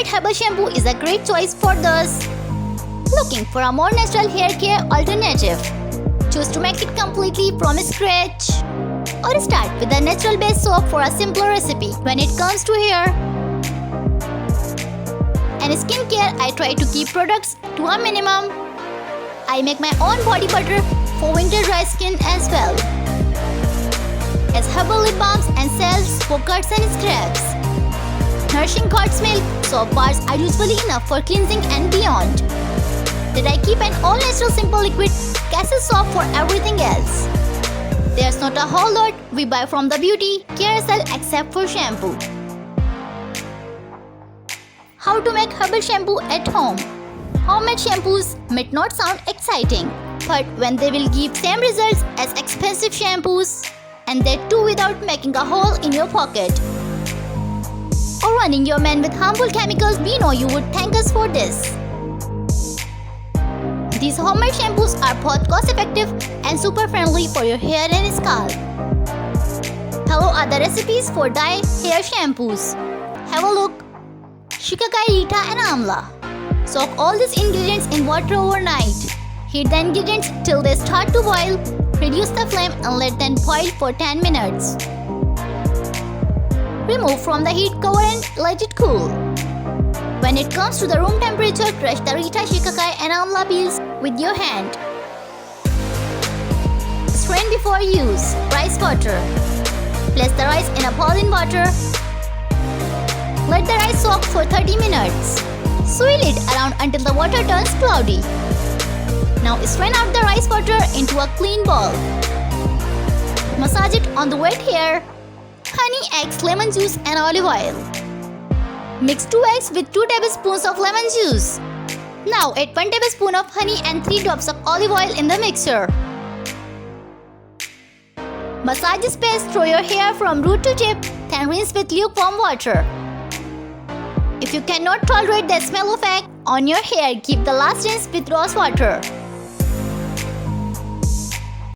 homemade herbal shampoo is a great choice for those looking for a more natural hair care alternative. Choose to make it completely from scratch or start with a natural base soap for a simpler recipe. When it comes to hair and skincare, I try to keep products to a minimum. I make my own body butter for winter dry skin as well as herbal lip balms and salves for cuts and scrapes. Nourishing cod's milk soap bars are usually enough for cleansing and beyond. That I keep an all-natural simple liquid castle soap for everything else. There's not a whole lot we buy from the beauty carousel except for shampoo. How to make herbal shampoo at home? Homemade shampoos might not sound exciting, but when they will give same results as expensive shampoos, and that too without making a hole in your pocket or running your man with harmful chemicals, we know you would thank us for this. These homemade shampoos are both cost-effective and super friendly for your hair and scalp. Hello are the recipes for dye hair shampoos. Have a look. Shikakai, Rita and Amla. Soak all these ingredients in water overnight. Heat the ingredients till they start to boil. Reduce the flame and let them boil for 10 minutes. Remove from the heat cover and let it cool. When it comes to the room temperature, crush the Rita, Shikakai and Amla peels with your hand. Strain before use. Rice water. Place the rice in a bowl in water. Let the rice soak for 30 minutes. Swirl it around until the water turns cloudy. Now strain out the rice water into a clean bowl. Massage it on the wet hair. Honey, eggs, lemon juice and olive oil. Mix 2 eggs with 2 tablespoons of lemon juice. Now add 1 tablespoon of honey and 3 drops of olive oil in the mixture. Massage this paste through your hair from root to tip, then rinse with lukewarm water. If you cannot tolerate the smell of egg on your hair, keep the last rinse with rose water.